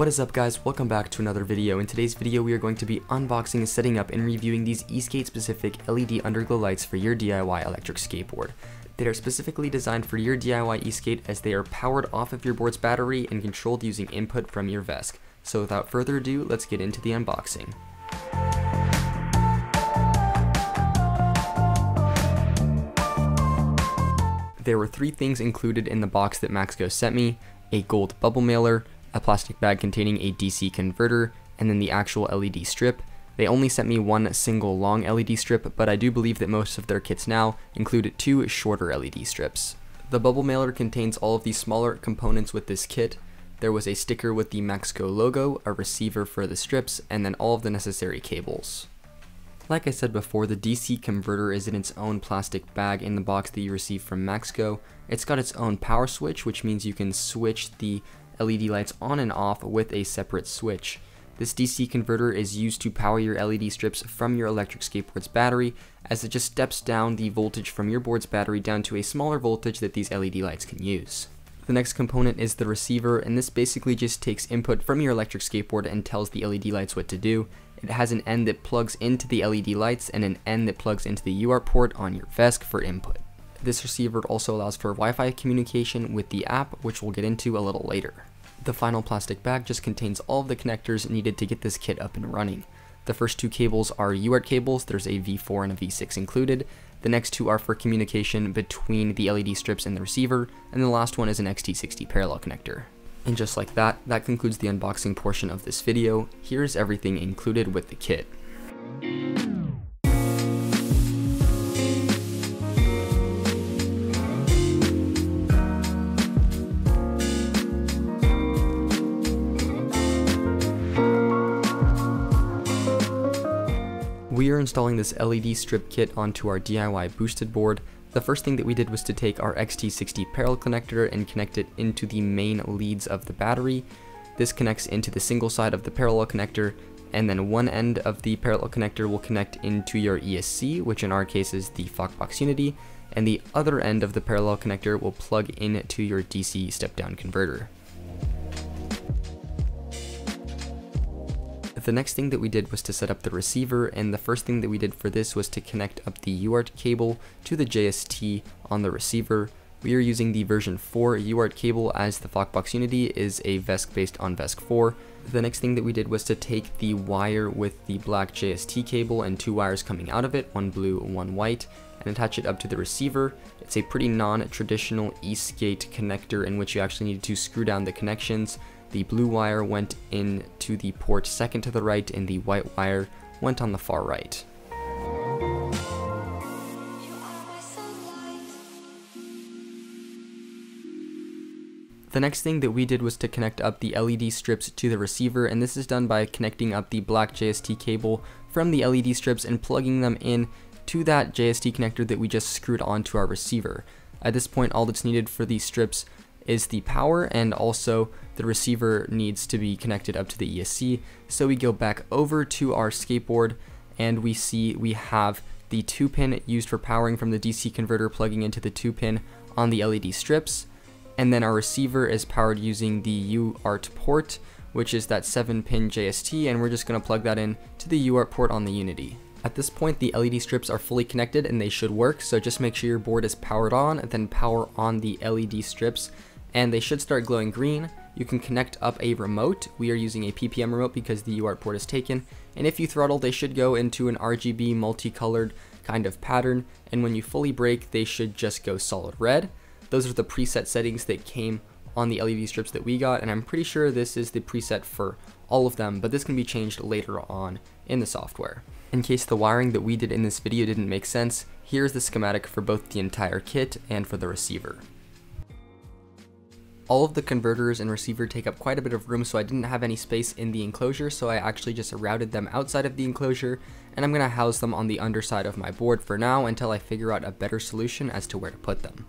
What is up guys, welcome back to another video. In today's video we are going to be unboxing, setting up, and reviewing these eSkate specific LED underglow lights for your DIY electric skateboard. They are specifically designed for your DIY eSkate as they are powered off of your board's battery and controlled using input from your VESC. So without further ado, let's get into the unboxing. There were 3 things included in the box that Maxkgo sent me: a gold bubble mailer, a plastic bag containing a DC converter, and then the actual LED strip. They only sent me one single long LED strip, but I do believe that most of their kits now include 2 shorter LED strips. The bubble mailer contains all of the smaller components with this kit. There was a sticker with the Maxkgo logo, a receiver for the strips, and then all of the necessary cables. Like I said before, the DC converter is in its own plastic bag in the box that you receive from Maxkgo. It's got its own power switch, which means you can switch the LED lights on and off with a separate switch. This DC converter is used to power your LED strips from your electric skateboard's battery, as it just steps down the voltage from your board's battery down to a smaller voltage that these LED lights can use. The next component is the receiver, and this basically just takes input from your electric skateboard and tells the LED lights what to do. It has an end that plugs into the LED lights and an end that plugs into the UART port on your VESC for input. This receiver also allows for Wi-Fi communication with the app, which we'll get into a little later. The final plastic bag just contains all of the connectors needed to get this kit up and running. The first 2 cables are UART cables. There's a V4 and a V6 included. The next 2 are for communication between the LED strips and the receiver, and the last one is an XT60 parallel connector. And just like that, that concludes the unboxing portion of this video. Here's everything included with the kit. We are installing this LED strip kit onto our DIY boosted board. The first thing that we did was to take our XT60 parallel connector and connect it into the main leads of the battery. This connects into the single side of the parallel connector, and then one end of the parallel connector will connect into your ESC, which in our case is the Foxbox Unity, and the other end of the parallel connector will plug into your DC step-down converter. The next thing that we did was to set up the receiver, and the first thing that we did for this was to connect up the UART cable to the JST on the receiver. We are using the version 4 UART cable as the Foxbox Unity is a VESC based on VESC 4. The next thing that we did was to take the wire with the black JST cable and 2 wires coming out of it, one blue and one white, and attach it up to the receiver. It's a pretty non-traditional eSkate connector in which you actually need to screw down the connections. The blue wire went into the port second to the right, and the white wire went on the far right. The next thing that we did was to connect up the LED strips to the receiver, and this is done by connecting up the black JST cable from the LED strips and plugging them in to that JST connector that we just screwed onto our receiver. At this point, all that's needed for these strips is the power, and also the receiver needs to be connected up to the ESC. So we go back over to our skateboard, and we see we have the 2-pin used for powering from the DC converter plugging into the 2-pin on the LED strips, and then our receiver is powered using the UART port, which is that 7-pin JST, and we're just going to plug that in to the UART port on the Unity. At this point, the LED strips are fully connected and they should work, so just make sure your board is powered on, and then power on the LED strips, and they should start glowing green. You can connect up a remote. We are using a PPM remote because the UART port is taken, and if you throttle, they should go into an RGB multicolored kind of pattern, and when you fully brake, they should just go solid red. Those are the preset settings that came on the LED strips that we got, and I'm pretty sure this is the preset for all of them, but this can be changed later on in the software. In case the wiring that we did in this video didn't make sense, here's the schematic for both the entire kit and for the receiver. All of the converters and receiver take up quite a bit of room, so I didn't have any space in the enclosure, so I actually just routed them outside of the enclosure, and I'm going to house them on the underside of my board for now until I figure out a better solution as to where to put them.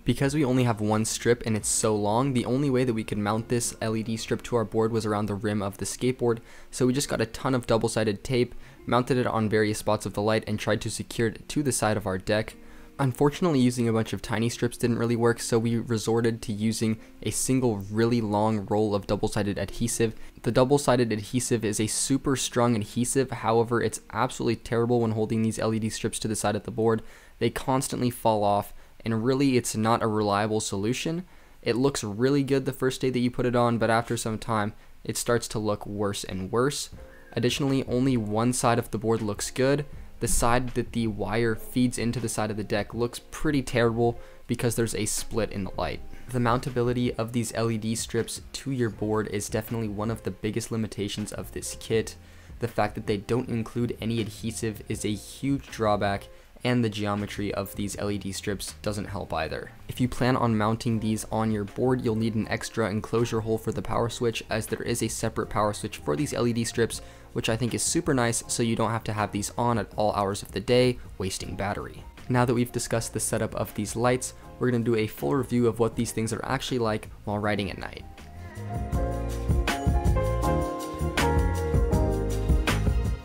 Because we only have one strip and it's so long, the only way that we could mount this LED strip to our board was around the rim of the skateboard, so we just got a ton of double-sided tape, mounted it on various spots of the light, and tried to secure it to the side of our deck. Unfortunately, using a bunch of tiny strips didn't really work, so we resorted to using a single really long roll of double-sided adhesive. The double-sided adhesive is a super strong adhesive, however, it's absolutely terrible when holding these LED strips to the side of the board. They constantly fall off, and really it's not a reliable solution. It looks really good the first day that you put it on, but after some time, it starts to look worse and worse. Additionally, only one side of the board looks good. The side that the wire feeds into the side of the deck looks pretty terrible because there's a split in the light. The mountability of these LED strips to your board is definitely one of the biggest limitations of this kit. The fact that they don't include any adhesive is a huge drawback, and the geometry of these LED strips doesn't help either. If you plan on mounting these on your board, you'll need an extra enclosure hole for the power switch, as there is a separate power switch for these LED strips, which I think is super nice, so you don't have to have these on at all hours of the day, wasting battery. Now that we've discussed the setup of these lights, we're going to do a full review of what these things are actually like while riding at night.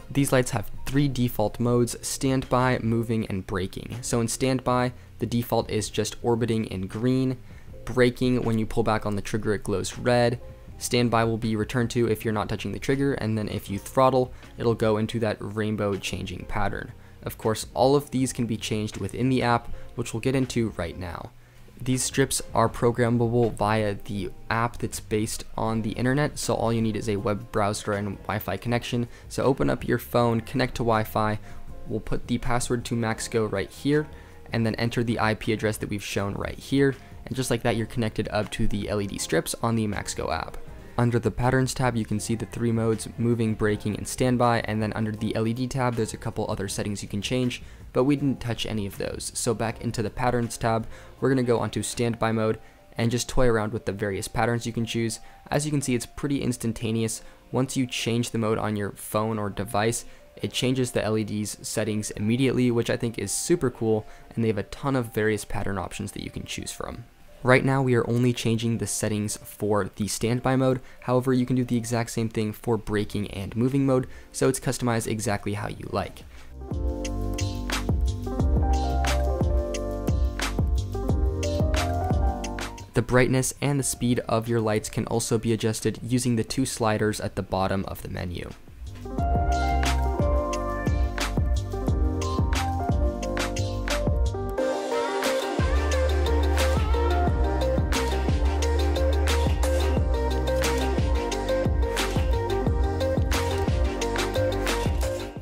These lights have 3 default modes: standby, moving, and braking. So in standby, the default is just orbiting in green. Braking, when you pull back on the trigger, it glows red. Standby will be returned to if you're not touching the trigger, and then if you throttle, it'll go into that rainbow changing pattern. Of course, all of these can be changed within the app, which we'll get into right now. These strips are programmable via the app that's based on the internet, so all you need is a web browser and Wi-Fi connection. So open up your phone, connect to Wi-Fi, we'll put the password to Maxkgo right here, and then enter the IP address that we've shown right here, and just like that, you're connected up to the LED strips on the Maxkgo app. Under the Patterns tab, you can see the 3 modes: moving, braking, and standby, and then under the LED tab, there's a couple other settings you can change, but we didn't touch any of those. So back into the Patterns tab, we're going to go onto standby mode and just toy around with the various patterns you can choose. As you can see, it's pretty instantaneous. Once you change the mode on your phone or device, it changes the LED's settings immediately, which I think is super cool, and they have a ton of various pattern options that you can choose from. Right now, we are only changing the settings for the standby mode. However, you can do the exact same thing for braking and moving mode, so it's customized exactly how you like. The brightness and the speed of your lights can also be adjusted using the 2 sliders at the bottom of the menu.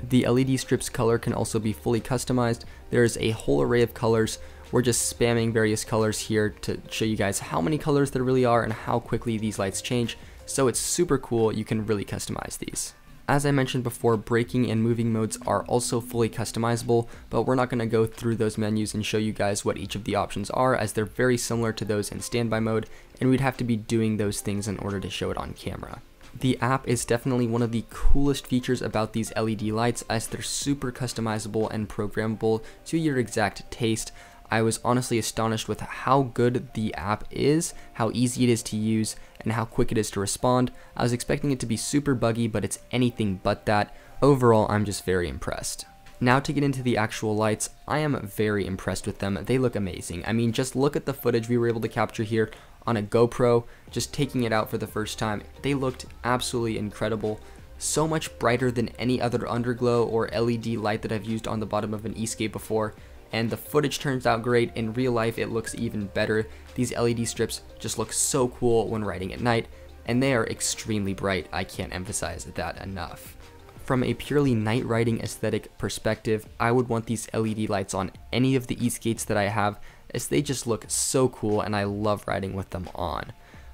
The LED strips color can also be fully customized. There's a whole array of colors. We're just spamming various colors here to show you guys how many colors there really are and how quickly these lights change. So it's super cool, you can really customize these. As I mentioned before, braking and moving modes are also fully customizable, but we're not going to go through those menus and show you guys what each of the options are, as they're very similar to those in standby mode, and we'd have to be doing those things in order to show it on camera. The app is definitely one of the coolest features about these LED lights, as they're super customizable and programmable to your exact taste. I was honestly astonished with how good the app is, how easy it is to use, and how quick it is to respond. I was expecting it to be super buggy, but it's anything but that. Overall, I'm just very impressed. Now to get into the actual lights, I am very impressed with them. They look amazing. I mean, just look at the footage we were able to capture here on a GoPro, just taking it out for the first time. They looked absolutely incredible. So much brighter than any other underglow or LED light that I've used on the bottom of an e-skate before. And the footage turns out great. In real life, it looks even better. These LED strips just look so cool when riding at night, and they are extremely bright. I can't emphasize that enough. From a purely night riding aesthetic perspective, I would want these LED lights on any of the e-skates that I have, as they just look so cool and I love riding with them on.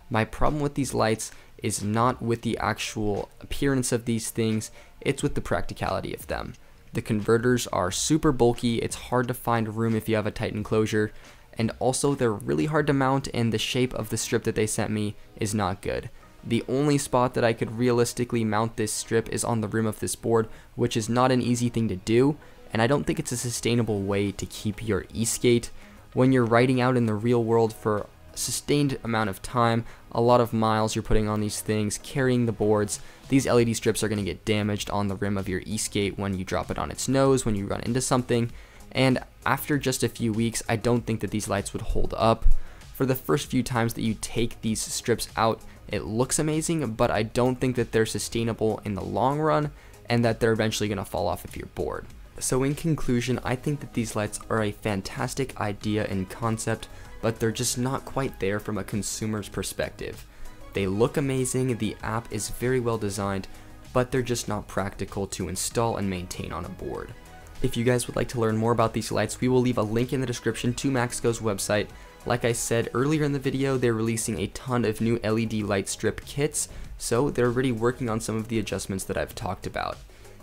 My problem with these lights is not with the actual appearance of these things, it's with the practicality of them. The converters are super bulky, it's hard to find room if you have a tight enclosure, and also they're really hard to mount, and the shape of the strip that they sent me is not good. The only spot that I could realistically mount this strip is on the rim of this board, which is not an easy thing to do, and I don't think it's a sustainable way to keep your e-skate. When you're riding out in the real world for a sustained amount of time, a lot of miles you're putting on these things, carrying the boards, these LED strips are going to get damaged on the rim of your e-skate when you drop it on its nose, when you run into something, and after just a few weeks, I don't think that these lights would hold up. For the first few times that you take these strips out, it looks amazing, but I don't think that they're sustainable in the long run, and that they're eventually going to fall off if you're bored. So in conclusion, I think that these lights are a fantastic idea and concept, but they're just not quite there from a consumer's perspective. They look amazing, the app is very well designed, but they're just not practical to install and maintain on a board. If you guys would like to learn more about these lights, we will leave a link in the description to Maxkgo's website. Like I said earlier in the video, they're releasing a ton of new LED light strip kits, so they're already working on some of the adjustments that I've talked about.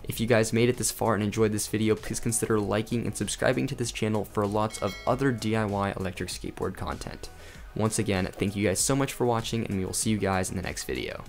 If you guys made it this far and enjoyed this video, please consider liking and subscribing to this channel for lots of other DIY electric skateboard content. Once again, thank you guys so much for watching, and we will see you guys in the next video.